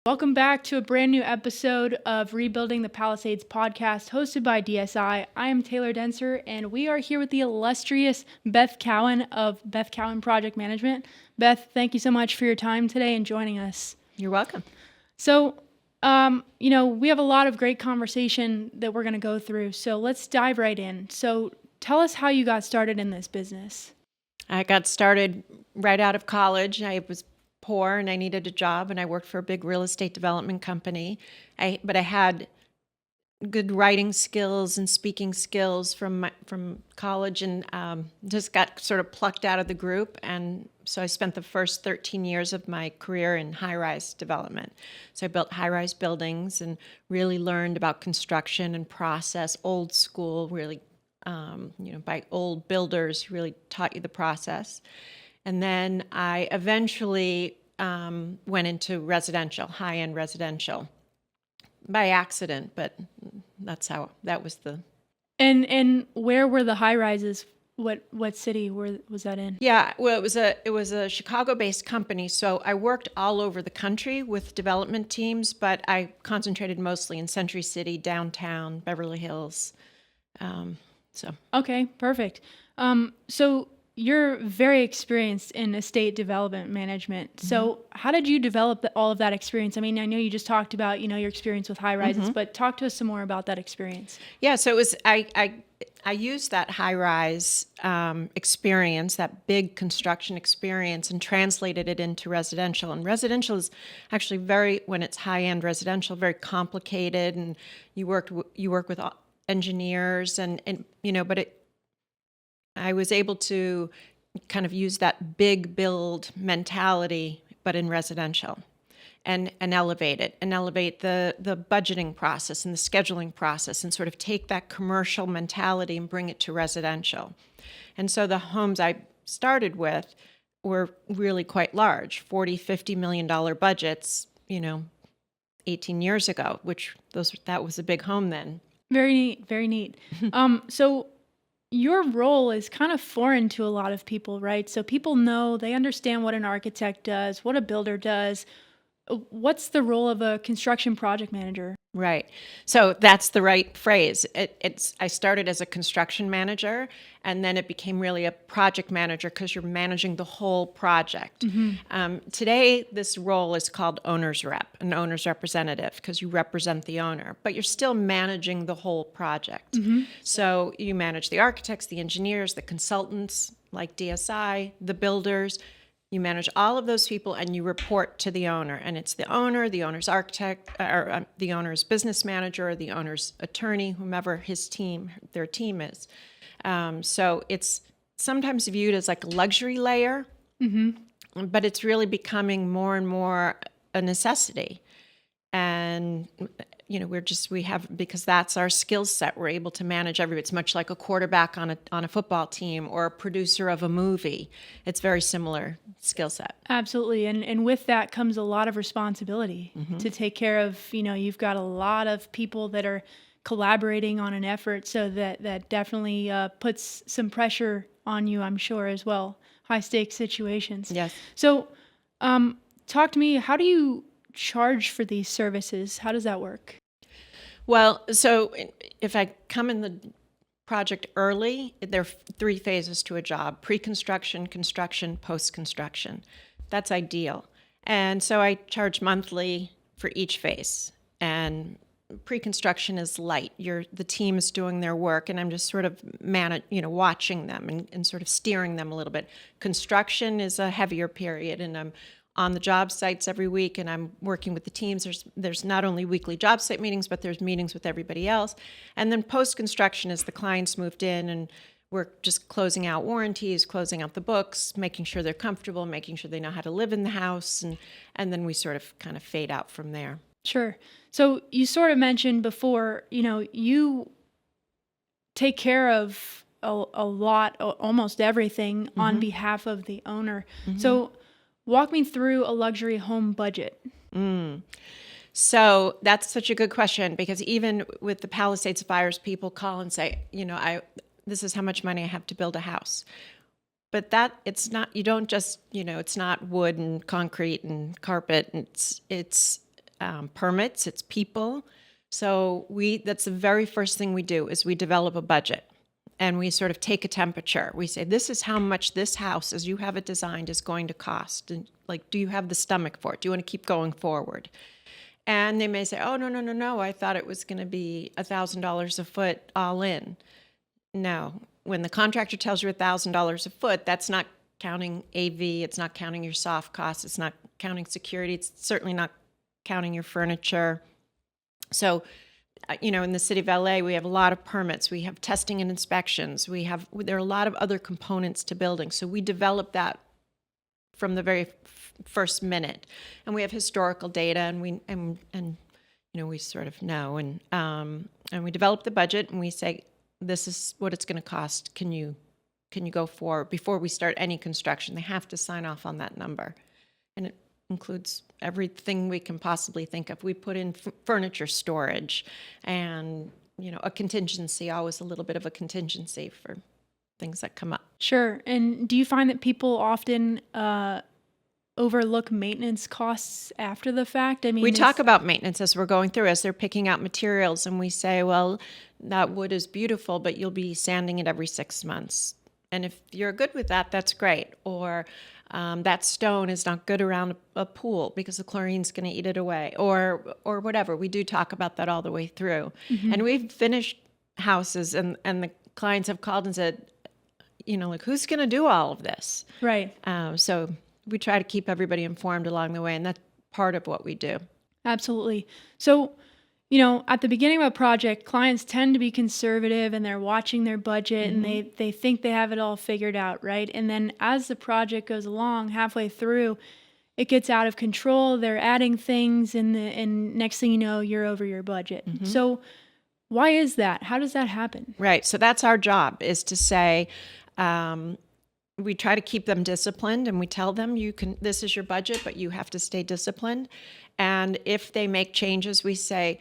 Welcome back to a brand new episode of Rebuilding the Palisades podcast hosted by DSI. I am Taylor Denser, and we are here with the illustrious Beth Cowan of Beth Cowan Project Management. Beth, thank you so much for your time today and joining us. You're welcome. So, we have a lot of great conversation that we're going to go through. So let's dive right in. So tell us how you got started in this business. I got started right out of college. I was poor and I needed a job, and I worked for a big real estate development company. But I had good writing skills and speaking skills from college, and just got sort of plucked out of the group. And so I spent the first 13 years of my career in high-rise development. So I built high-rise buildings and really learned about construction and process, old school, really, by old builders who really taught you the process. And then I eventually went into residential, high-end residential, by accident, but that was the... And where were the high rises? What city was that in? Yeah, well, it was a Chicago-based company, so I worked all over the country with development teams, but I concentrated mostly in Century City, downtown, Beverly Hills. Okay, perfect. So you're very experienced in estate development management. So how did you develop all of that experience? I mean, I know you just talked about, your experience with high rises, but talk to us some more about that experience. Yeah, so it was, I used that high rise experience, that big construction experience, and translated it into residential. And residential is actually when it's high end residential, very complicated, and you work with engineers, I was able to kind of use that big build mentality, but in residential, and elevate the budgeting process and the scheduling process, and sort of take that commercial mentality and bring it to residential. And so the homes I started with were really quite large, $40-50 million budgets, 18 years ago, that was a big home then. Very neat, very neat. So your role is kind of foreign to a lot of people, right? So people they understand what an architect does, what a builder does. What's the role of a construction project manager? Right. So that's the right phrase. I started as a construction manager, and then it became really a project manager because you're managing the whole project. Today, this role is called owner's rep, an owner's representative, because you represent the owner, but you're still managing the whole project. So you manage the architects, the engineers, the consultants like DSI, the builders. You manage all of those people, and you report to the owner. And it's the owner, the owner's architect, or the owner's business manager, or the owner's attorney, whomever their team is. So it's sometimes viewed as like a luxury layer, but it's really becoming more and more a necessity. And because that's our skill set, we're able to manage everybody. It's much like a quarterback on a football team, or a producer of a movie. It's very similar skill set. Absolutely. And with that comes a lot of responsibility to take care of, you've got a lot of people that are collaborating on an effort. So that definitely puts some pressure on you, I'm sure, as well. High stakes situations. Yes. So talk to me, how do you charge for these services? How does that work? Well, so if I come in the project early, there are 3 phases to a job: pre-construction, construction, post-construction. That's ideal. And so I charge monthly for each phase. And pre-construction is light. The team is doing their work, and I'm just sort of watching them and sort of steering them a little bit. Construction is a heavier period, and I'm on the job sites every week, and I'm working with the teams. There's not only weekly job site meetings, but there's meetings with everybody else. And then post-construction is the clients moved in, and we're just closing out warranties, closing out the books, making sure they're comfortable, making sure they know how to live in the house, and then we sort of kind of fade out from there. Sure. So you sort of mentioned before, you take care of a lot, almost everything on behalf of the owner. So walk me through a luxury home budget. So that's such a good question, because even with the Palisades Fires, people call and say, this is how much money I have to build a house. But it's not, you don't just, it's not wood and concrete and carpet. It's permits, it's people. So that's the very first thing we do is we develop a budget. And we sort of take a temperature. We say, this is how much this house, as you have it designed, is going to cost. And like, do you have the stomach for it? Do you want to keep going forward? And they may say, oh, no. I thought it was going to be $1,000 a foot all in. No. When the contractor tells you $1,000 a foot, that's not counting AV. It's not counting your soft costs. It's not counting security. It's certainly not counting your furniture. So, in the city of LA, we have a lot of permits. We have testing and inspections. There are a lot of other components to building. So we develop that from the very first minute, and we have historical data, and we sort of know, and we develop the budget, and we say, this is what it's going to cost. Can you go forward before we start any construction? They have to sign off on that number, and it includes everything we can possibly think of. We put in furniture storage and, a contingency, always a little bit of a contingency for things that come up. Sure. And do you find that people often overlook maintenance costs after the fact? I mean, we talk about maintenance as we're going through, as they're picking out materials, and we say, well, that wood is beautiful, but you'll be sanding it every 6 months. And if you're good with that, that's great. Or that stone is not good around a pool because the chlorine's going to eat it away, or whatever. We do talk about that all the way through. Mm-hmm. And we've finished houses, and the clients have called and said, who's going to do all of this? Right. So we try to keep everybody informed along the way, and that's part of what we do. Absolutely. So, at the beginning of a project, clients tend to be conservative, and they're watching their budget, mm-hmm. and they think they have it all figured out, right? And then as the project goes along, halfway through, it gets out of control. They're adding things, and next thing you know, you're over your budget. Mm-hmm. So why is that? How does that happen? Right. So that's our job, is to say, we try to keep them disciplined, and we tell them, this is your budget, but you have to stay disciplined. And if they make changes, we say,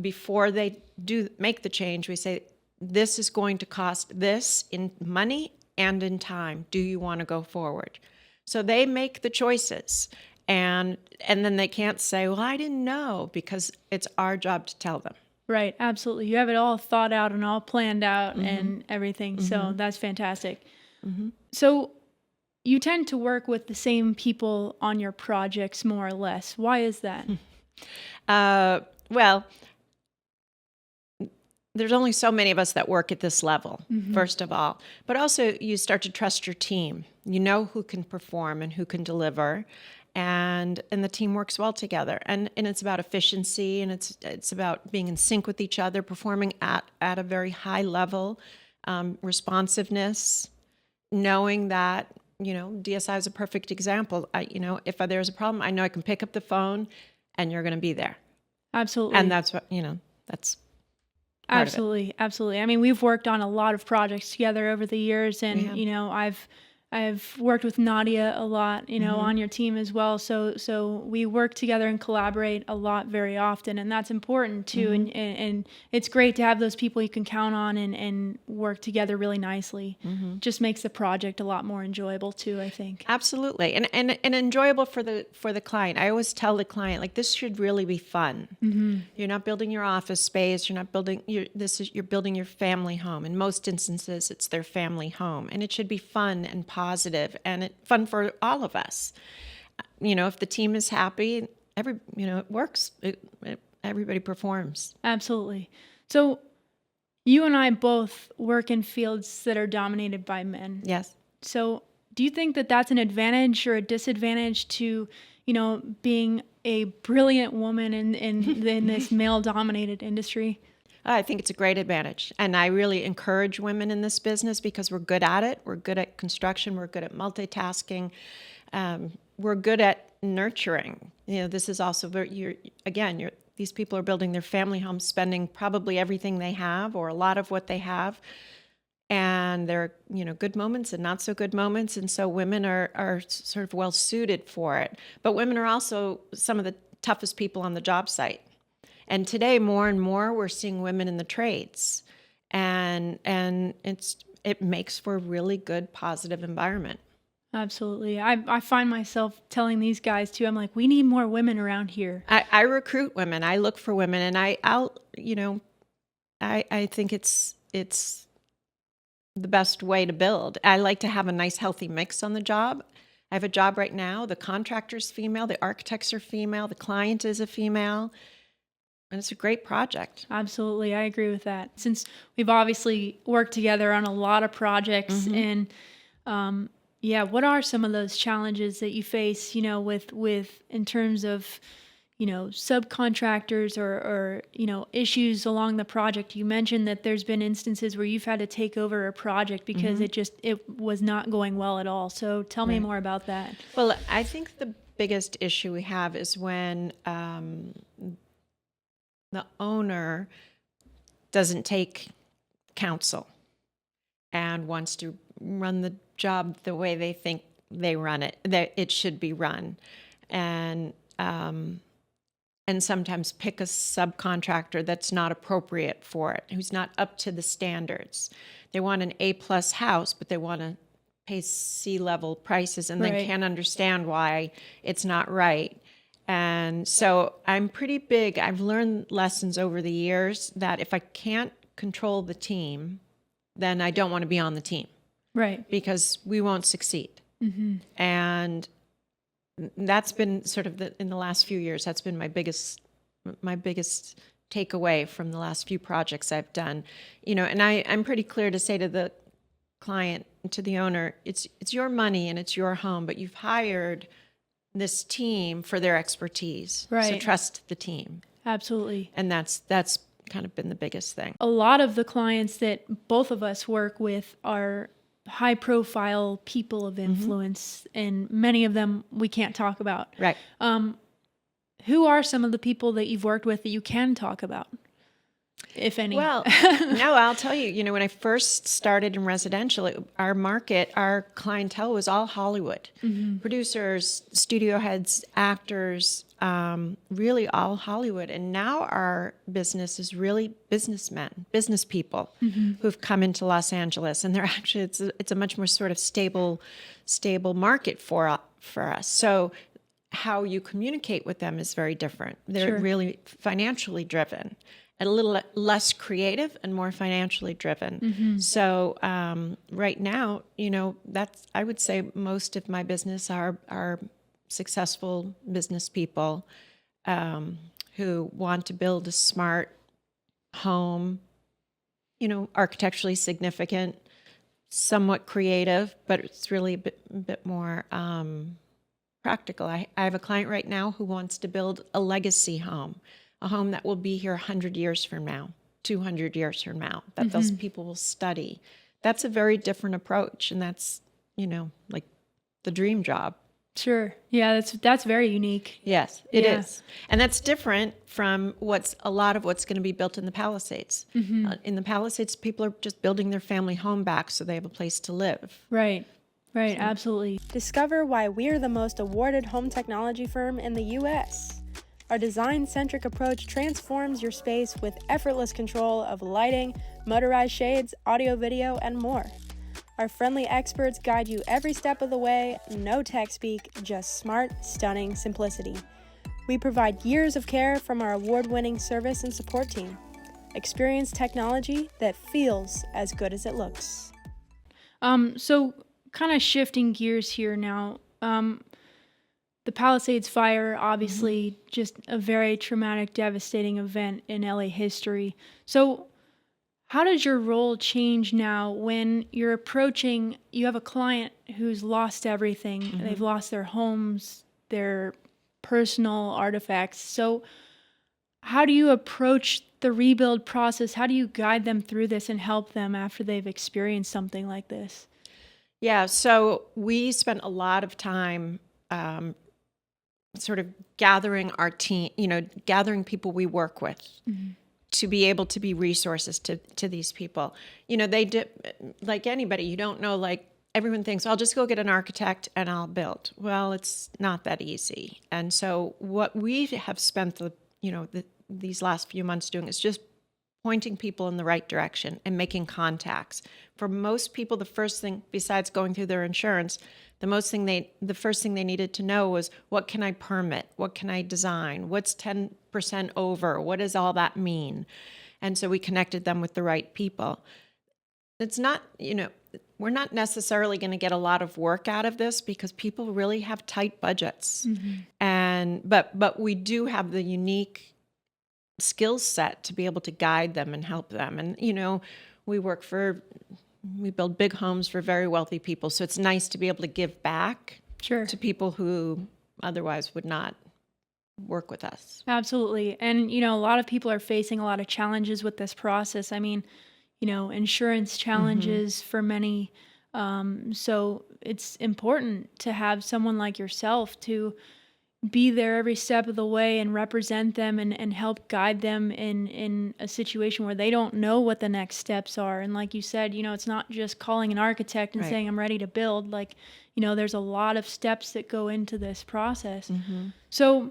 before they do make the change, we say, this is going to cost this in money and in time. Do you want to go forward? So they make the choices, and then they can't say, well, I didn't know, because it's our job to tell them. Right. Absolutely. You have it all thought out and all planned out, mm-hmm. and everything. Mm-hmm. So that's fantastic. Mm-hmm. So you tend to work with the same people on your projects, more or less. Why is that? Well, there's only so many of us that work at this level, mm-hmm. first of all. But also, you start to trust your team. You know who can perform and who can deliver, and the team works well together. And it's about efficiency, and it's about being in sync with each other, performing at a very high level, responsiveness, knowing that, DSI is a perfect example. If there's a problem, I know I can pick up the phone, and you're going to be there. Absolutely. And that's what, that's part absolutely. Absolutely. I mean, we've worked on a lot of projects together over the years, and, I've worked with Nadia a lot, mm-hmm. on your team as well. So we work together and collaborate a lot very often, and that's important too. Mm-hmm. And it's great to have those people you can count on and work together really nicely. Mm-hmm. Just makes the project a lot more enjoyable too, I think. Absolutely. And enjoyable for the client. I always tell the client, like, this should really be fun. Mm-hmm. You're not building your office space. You're not building you're building your family home. In most instances, it's their family home, and it should be fun and positive and fun for all of us. If the team is happy, it works. Everybody performs. Absolutely. So you and I both work in fields that are dominated by men. Yes. So do you think that that's an advantage or a disadvantage to, being a brilliant woman in this male-dominated industry? I think it's a great advantage. And I really encourage women in this business because we're good at it. We're good at construction. We're good at multitasking. We're good at nurturing. This is also these people are building their family homes, spending probably everything they have or a lot of what they have. And there are, good moments and not so good moments. And so women are sort of well suited for it. But women are also some of the toughest people on the job site. And today, more and more, we're seeing women in the trades, and it makes for a really good, positive environment. Absolutely. I find myself telling these guys too, I'm like, we need more women around here. I recruit women. I look for women, and I'll I think it's the best way to build. I like to have a nice, healthy mix on the job. I have a job right now. The contractor's female, the architects are female, the client is a female, and it's a great project. Absolutely. I agree with that. Since we've obviously worked together on a lot of projects and yeah, what are some of those challenges that you face, with in terms of, subcontractors or issues along the project? You mentioned that there's been instances where you've had to take over a project because it was not going well at all. So tell me more about that. Well, I think the biggest issue we have is when the owner doesn't take counsel and wants to run the job the way they think that it should be run, and sometimes pick a subcontractor that's not appropriate for it, who's not up to the standards. They want an A+ house, but they want to pay C-level prices, and they can't understand why it's not right. And so I'm pretty big. I've learned lessons over the years that if I can't control the team, then I don't want to be on the team. Right. Because we won't succeed. And that's been sort of in the last few years, that's been my biggest takeaway from the last few projects I've done. And I'm pretty clear to say to the client, to the owner, it's your money and it's your home, but you've hired this team for their expertise. Right. So trust the team. Absolutely. And that's kind of been the biggest thing. A lot of the clients that both of us work with are high profile people of influence, and many of them we can't talk about. Right. Who are some of the people that you've worked with that you can talk about, if any? Well, no, I'll tell you, when I first started in residential, our clientele was all Hollywood. Producers, studio heads, actors, really all Hollywood. And now our business is really businessmen, business people who've come into Los Angeles. And they're actually, it's a much more sort of stable market for us. So how you communicate with them is very different. They're really financially driven. A little less creative and more financially driven. So right now, I would say most of my business are successful business people who want to build a smart home, architecturally significant, somewhat creative, but it's really a bit more practical. I have a client right now who wants to build a legacy home. A home that will be here 100 years from now, 200 years from now, that those people will study. That's a very different approach, and that's, like the dream job. Sure. Yeah, that's very unique. Yes, it is. And that's different from a lot of what's going to be built in the Palisades. In the Palisades, people are just building their family home back so they have a place to live. Right, absolutely. Discover why we're the most awarded home technology firm in the U.S. Our design-centric approach transforms your space with effortless control of lighting, motorized shades, audio, video, and more. Our friendly experts guide you every step of the way, no tech speak, just smart, stunning simplicity. We provide years of care from our award-winning service and support team. Experience technology that feels as good as it looks. So kind of shifting gears here now, the Palisades Fire, obviously just a very traumatic, devastating event in LA history. So how does your role change now when you have a client who's lost everything? They've lost their homes, their personal artifacts. So how do you approach the rebuild process? How do you guide them through this and help them after they've experienced something like this? Yeah, so we spent a lot of time sort of gathering our team, gathering people we work with to be able to be resources to these people. They did, like anybody, you don't know, like everyone thinks, I'll just go get an architect and I'll build. Well, it's not that easy. And so what we have spent these last few months doing is just pointing people in the right direction and making contacts. For most people, the first thing, besides going through their insurance, the first thing they needed to know was, what can I permit? What can I design? What's 10% over? What does all that mean? And so we connected them with the right people. It's not, we're not necessarily going to get a lot of work out of this because people really have tight budgets. But we do have the unique skill set to be able to guide them and help them. And, we build big homes for very wealthy people. So it's nice to be able to give back to people who otherwise would not work with us. Absolutely. And, a lot of people are facing a lot of challenges with this process. I mean, insurance challenges for many. So it's important to have someone like yourself to be there every step of the way and represent them and help guide them in a situation where they don't know what the next steps are. And like you said, it's not just calling an architect and saying, I'm ready to build. Like, there's a lot of steps that go into this process. So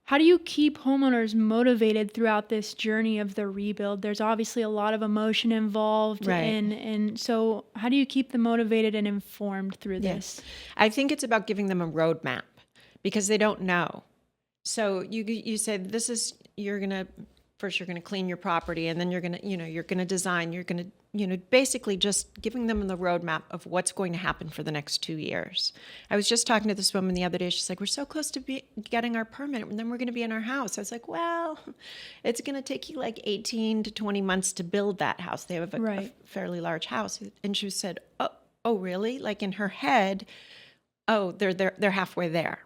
how do you keep homeowners motivated throughout this journey of the rebuild? There's obviously a lot of emotion involved. And so how do you keep them motivated and informed through this? I think it's about giving them a roadmap because they don't know. So you said you're going to clean your property, and then you're going to design, you're going to, basically just giving them the roadmap of what's going to happen for the next 2 years. I was just talking to this woman the other day. She's like, we're so close to getting our permit, and then we're going to be in our house. I was like, well, it's going to take you like 18 to 20 months to build that house. They have a fairly large house. And she said, oh, really? Like in her head, they're halfway there.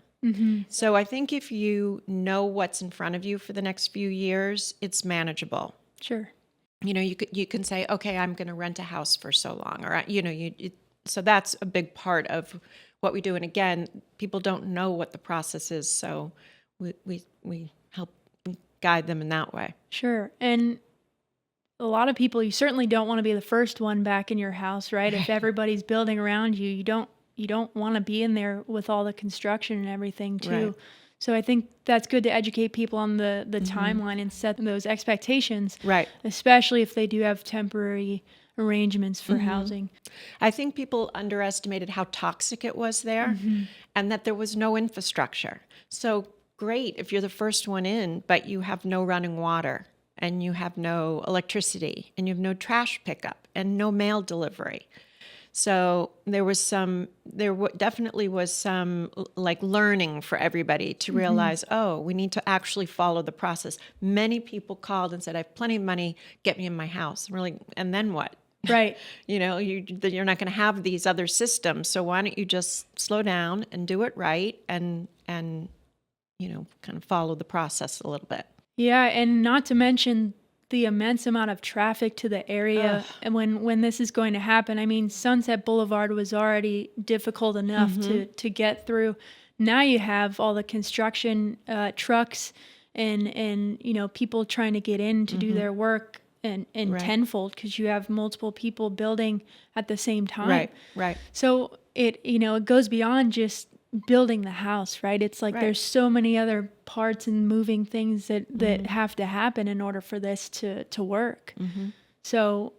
So I think if you know what's in front of you for the next few years, it's manageable. Sure. You can say, okay, I'm going to rent a house for so long, or so that's a big part of what we do. And again, people don't know what the process is, so we help guide them in that way. Sure. And a lot of people, you certainly don't want to be the first one back in your house, right? If everybody's building around you, you don't want to be in there with all the construction and everything too. Right. So I think that's good to educate people on the timeline and set those expectations, right? Especially if they do have temporary arrangements for housing. I think people underestimated how toxic it was there and that there was no infrastructure. So great if you're the first one in, but you have no running water and you have no electricity and you have no trash pickup and no mail delivery. So there definitely was some like learning for everybody to realize, we need to actually follow the process. Many people called and said, I have plenty of money, get me in my house. Really, and then what? Right. You're not going to have these other systems. So why don't you just slow down and do it right and kind of follow the process a little bit. Yeah. And not to mention the immense amount of traffic to the area. And when this is going to happen, I mean, Sunset Boulevard was already difficult enough to get through. Now you have all the construction trucks and people trying to get in to do their work and tenfold because you have multiple people building at the same time. Right. So it goes beyond just building the house, right? It's like there's so many other parts and moving things that have to happen in order for this to work. So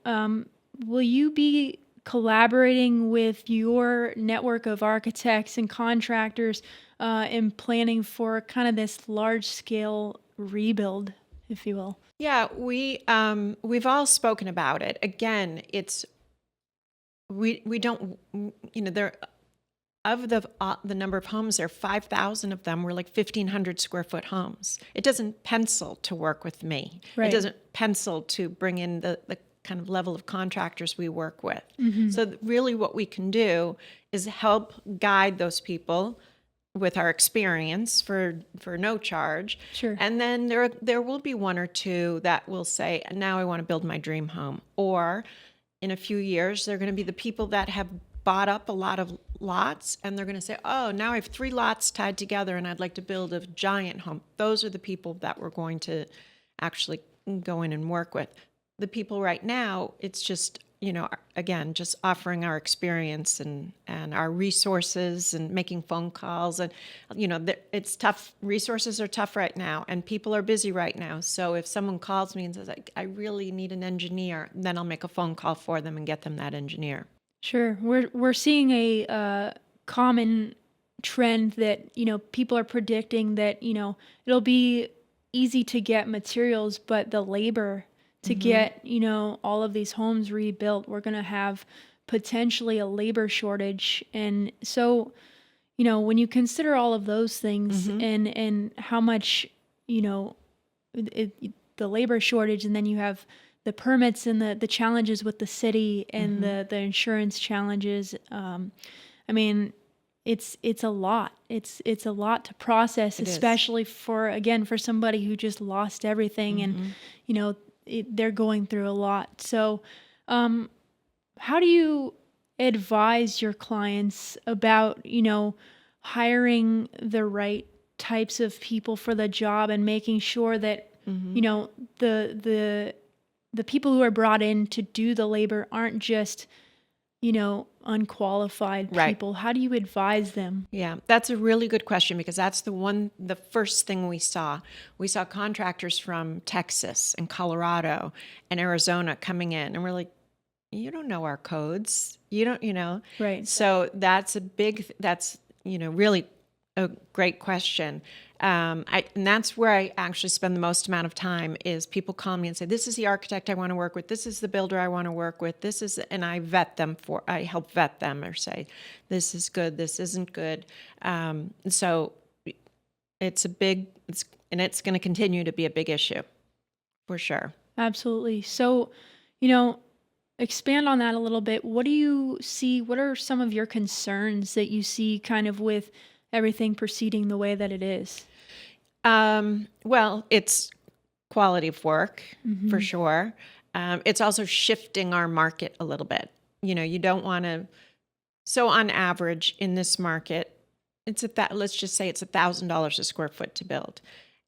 will you be collaborating with your network of architects and contractors in planning for kind of this large scale rebuild, if you will? Yeah, we've all spoken about it. Again, we don't, there. Of the number of homes there, 5,000 of them were like 1,500 square foot homes. It doesn't pencil to work with me. Right. It doesn't pencil to bring in the kind of level of contractors we work with. So really what we can do is help guide those people with our experience for no charge. Sure. And then there will be one or two that will say, now I want to build my dream home. Or in a few years, they're going to be the people that have bought up a lot of lots, and they're going to say, oh, now I have 3 lots tied together and I'd like to build a giant home. Those are the people that we're going to actually go in and work with. The people right now, it's just, again, just offering our experience and our resources and making phone calls. And, it's tough. Resources are tough right now, and people are busy right now. So if someone calls me and says, I really need an engineer, then I'll make a phone call for them and get them that engineer. Sure. We're seeing a common trend that, people are predicting that, it'll be easy to get materials, but the labor to get, all of these homes rebuilt, we're going to have potentially a labor shortage. And so, when you consider all of those things and how much, the labor shortage, and then you have the permits and the challenges with the city and the insurance challenges. I mean, it's a lot. It's a lot to process, especially for somebody who just lost everything and, they're going through a lot. So, how do you advise your clients about, hiring the right types of people for the job and making sure that, the people who are brought in to do the labor aren't just, unqualified people? Right. How do you advise them? Yeah, that's a really good question, because that's the first thing we saw. We saw contractors from Texas and Colorado and Arizona coming in, and we're like, you don't know our codes. You don't. Right. So that's really a great question. And that's where I actually spend the most amount of time, is people call me and say, this is the architect I want to work with. This is the builder I want to work with. And I help vet them, or say, this is good, this isn't good. So it's going to continue to be a big issue for sure. Absolutely. So, expand on that a little bit. What do you see? What are some of your concerns that you see kind of with everything proceeding the way that it is? Well, it's quality of work for sure. It's also shifting our market a little bit. You don't want to. So on average in this market, let's just say it's $1,000 a square foot to build.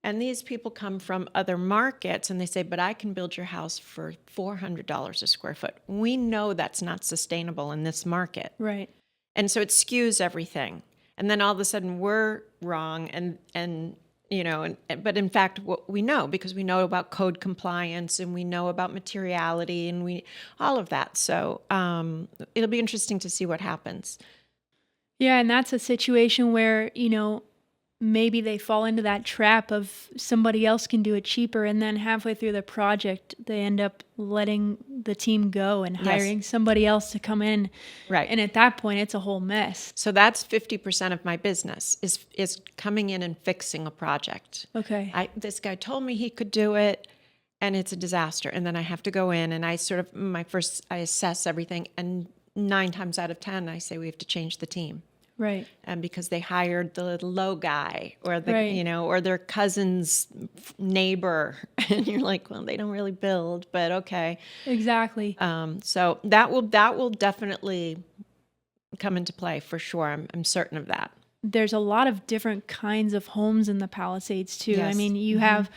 And these people come from other markets and they say, but I can build your house for $400 a square foot. We know that's not sustainable in this market. Right. And so it skews everything. And then all of a sudden we're wrong. But in fact, what we know, because we know about code compliance and we know about materiality and all of that. So it'll be interesting to see what happens. Yeah. And that's a situation where, maybe they fall into that trap of somebody else can do it cheaper, and then halfway through the project they end up letting the team go and hiring somebody else to come in. Right. And at that point it's a whole mess. So that's 50% of my business is coming in and fixing a project. Okay. This guy told me he could do it, and it's a disaster. And then I have to go in and I assess everything, and 9 times out of 10 I say we have to change the team. Right. And because they hired the low guy, or or their cousin's neighbor, and you're like, well, they don't really build, but okay. Exactly. So that will definitely come into play for sure. I'm certain of that. There's a lot of different kinds of homes in the Palisades too. Yes. I mean, you have,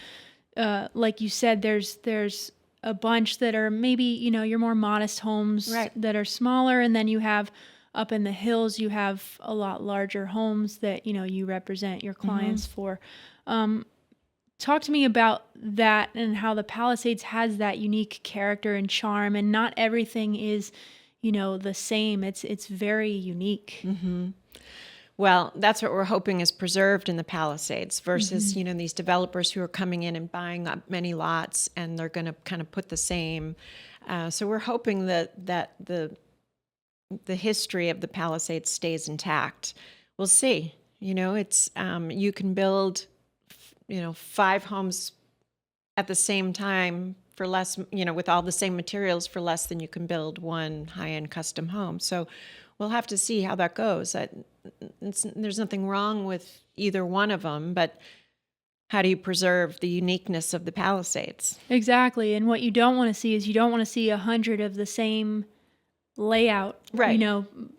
like you said, there's a bunch that are maybe, your more modest homes that are smaller, and then you have up in the hills, you have a lot larger homes that, you represent your clients for. Talk to me about that and how the Palisades has that unique character and charm, and not everything is, the same. It's very unique. Mm-hmm. Well, that's what we're hoping is preserved in the Palisades versus, these developers who are coming in and buying up many lots, and they're going to kind of put the same. So we're hoping that the history of the Palisades stays intact. We'll see. It's you can build, 5 homes at the same time for less, with all the same materials for less than you can build one high-end custom home. So we'll have to see how that goes. There's nothing wrong with either one of them, but how do you preserve the uniqueness of the Palisades? Exactly. And what you don't want to see is 100 of the same layout, right?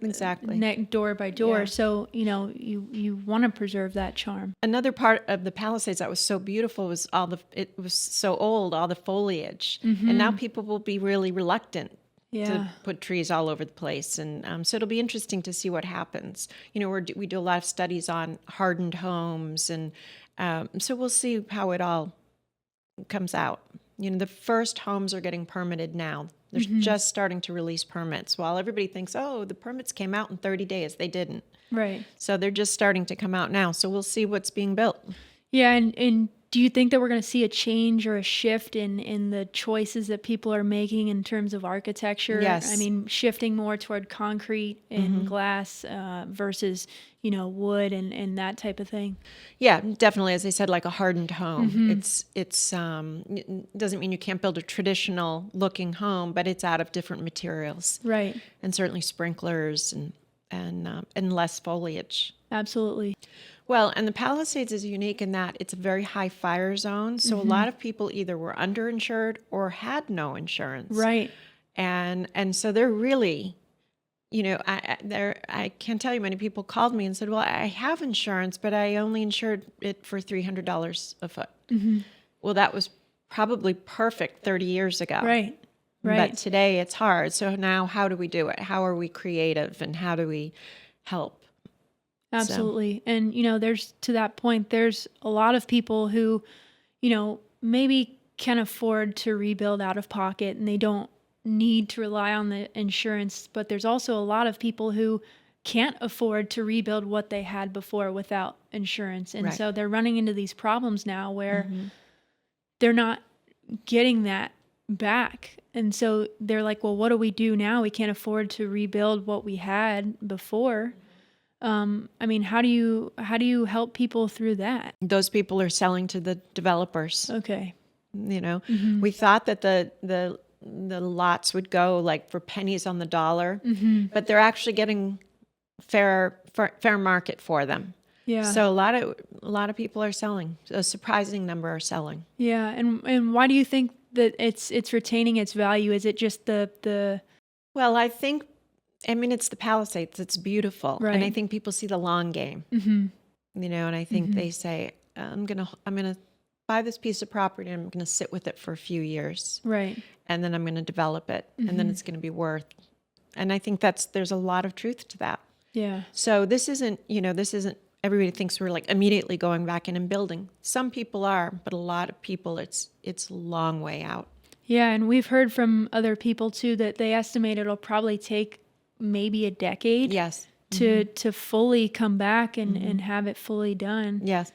Exactly. Door by door. Yeah. So, you want to preserve that charm. Another part of the Palisades that was so beautiful was it was so old, all the foliage. And now people will be really reluctant Yeah. to put trees all over the place. And so it'll be interesting to see what happens. You know, we do a lot of studies on hardened homes. And so we'll see how it all comes out. You know, the first homes are getting permitted now. They're just starting to release permits. While everybody thinks, oh, the permits came out in 30 days. They didn't. Right. So they're just starting to come out now. So we'll see what's being built. Yeah, and do you think that we're going to see a change or a shift in the choices that people are making in terms of architecture? Yes. I mean, shifting more toward concrete and glass versus, you know, wood and that type of thing. Yeah, definitely. As I said, like a hardened home. It doesn't mean you can't build a traditional looking home, but it's out of different materials. Right. And certainly sprinklers and less foliage. Absolutely. Well, and the Palisades is unique in that it's a very high fire zone. So a lot of people either were underinsured or had no insurance. Right. And so they're really, you know, I can't tell you many people called me and said, well, I have insurance, but I only insured it for $300 a foot. Well, that was probably perfect 30 years ago. Right. Right. But today it's hard. So now how do we do it? How are we creative and how do we help? Absolutely. And, you know, there's to that point, there's a lot of people who, you know, maybe can afford to rebuild out of pocket and they don't need to rely on the insurance. But there's also a lot of people who can't afford to rebuild what they had before without insurance. And so they're running into these problems now where they're not getting that back. And so they're like, well, what do we do now? We can't afford to rebuild what we had before. I mean, how do you help people through that? Those people are selling to the developers. Okay. You know, we thought that the lots would go like for pennies on the dollar, but they're actually getting fair market for them. Yeah. So a lot of people are selling. A surprising number are selling. Yeah. And why do you think that it's retaining its value? Is it just the Well, I mean, it's the Palisades. It's beautiful. Right. And I think people see the long game, you know, and I think they say, I'm going to buy this piece of property and I'm going to sit with it for a few years. Right. And then I'm going to develop it and then it's going to be worth. And I think there's a lot of truth to that. Yeah. So this isn't, everybody thinks we're like immediately going back in and building. Some people are, but a lot of people, it's a long way out. Yeah. And we've heard from other people too, that they estimate it'll probably take maybe a decade Yes. to fully come back and have it fully done. Yes.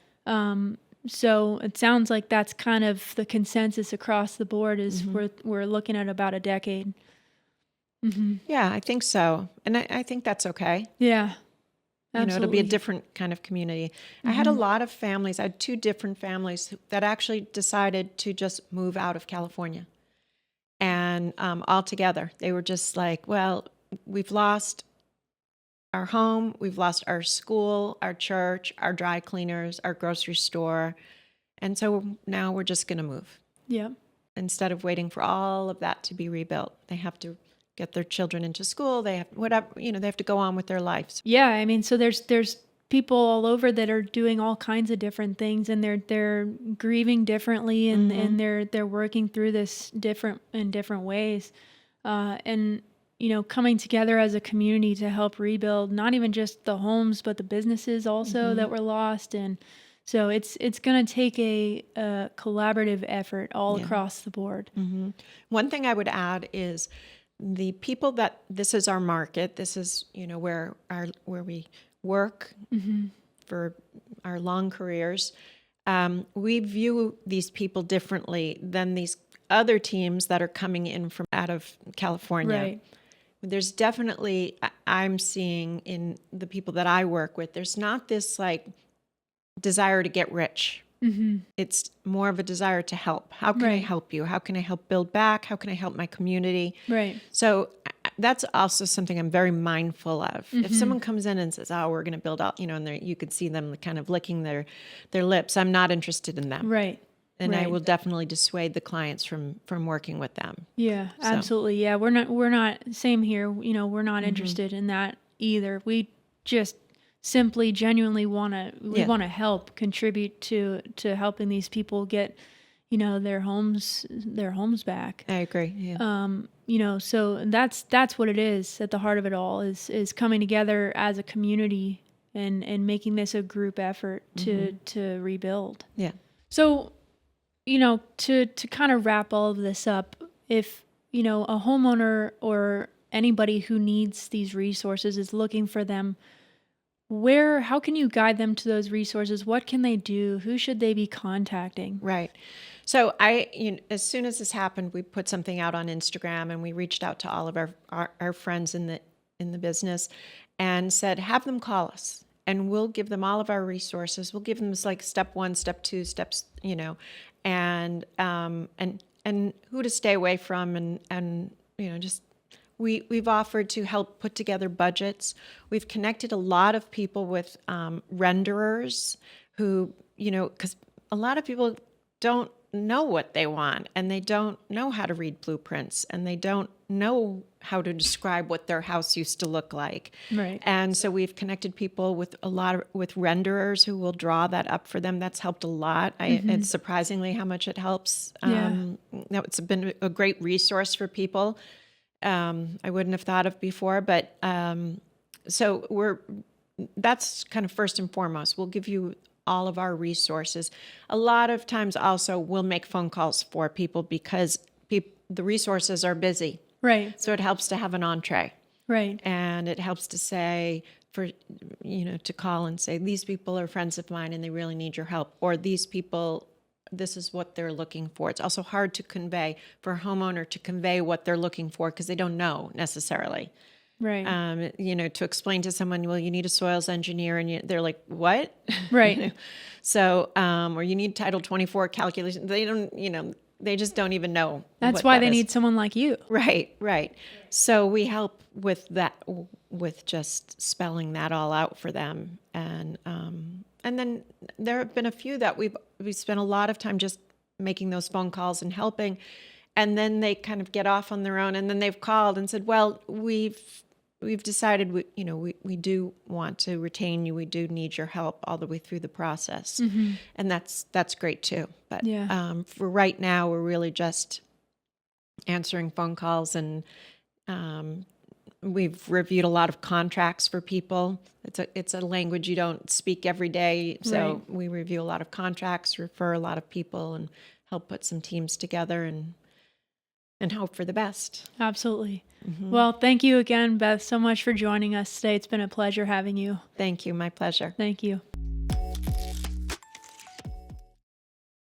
So it sounds like that's kind of the consensus across the board is we're looking at about a decade. Yeah, I think so. And I think that's okay. Yeah. Absolutely. You know, it'll be a different kind of community. I had a lot of families. I had 2 different families that actually decided to just move out of California. And altogether, they were just like, well, we've lost our home, we've lost our school, our church, our dry cleaners, our grocery store. And so now we're just going to move. Yeah. Instead of waiting for all of that to be rebuilt. They have to get their children into school. They have whatever, they have to go on with their lives. Yeah. I mean, so there's people all over that are doing all kinds of different things and they're grieving differently and they're working through this in different ways. And coming together as a community to help rebuild not even just the homes, but the businesses also that were lost. And so it's going to take a collaborative effort all across the board. One thing I would add is the people that this is our market. This is, where we work for our long careers. We view these people differently than these other teams that are coming in from out of California. Right. There's definitely, I'm seeing in the people that I work with, there's not this like desire to get rich. It's more of a desire to help. How can I help you? How can I help build back? How can I help my community? Right. So that's also something I'm very mindful of. If someone comes in and says, oh, we're going to build out, and you could see them kind of licking their lips, I'm not interested in them. Right. And I will definitely dissuade the clients from working with them. Yeah, absolutely. Yeah, we're not same here. We're not interested in that either. We just simply genuinely want to help contribute to helping these people get their homes back. I agree. Yeah. So that's what it is at the heart of it all is coming together as a community and making this a group effort to rebuild. Yeah. So, to kind of wrap all of this up, if, a homeowner or anybody who needs these resources is looking for them, how can you guide them to those resources? What can they do? Who should they be contacting? Right. So as soon as this happened, we put something out on Instagram, and we reached out to all of our friends in the business and said, have them call us, and we'll give them all of our resources. We'll give them like step 1, step 2, steps, and who to stay away from, and just we've offered to help put together budgets. We've connected a lot of people with renderers who, because a lot of people don't know what they want, and they don't know how to read blueprints, and they don't know how to describe what their house used to look like. Right. And so we've connected people with with renderers who will draw that up for them. That's helped a lot. It's surprisingly how much it helps. It's been a great resource for people. I wouldn't have thought of before, but so that's kind of first and foremost. We'll give you all of our resources. A lot of times also we'll make phone calls for people because the resources are busy. Right. So it helps to have an entree. Right. And it helps to say, to call and say, these people are friends of mine and they really need your help. Or these people, this is what they're looking for. It's also hard to convey for a homeowner to convey what they're looking for because they don't know necessarily. Right. To explain to someone, well, you need a soils engineer, and they're like, what? Right. So, or you need Title 24 calculation. They don't, they just don't even know. That's why they need someone like you. Right, right. So we help with that, with just spelling that all out for them. And then there have been a few that we've spent a lot of time just making those phone calls and helping. And then they kind of get off on their own, and then they've called and said, well, we've decided we do want to retain you. We do need your help all the way through the process. And that's great too. But for right now, we're really just answering phone calls, and we've reviewed a lot of contracts for people. It's a language you don't speak every day. So we review a lot of contracts, refer a lot of people, and help put some teams together and hope for the best. Absolutely. Well, thank you again, Beth, so much for joining us today. It's been a pleasure having you. Thank you. My pleasure. Thank you.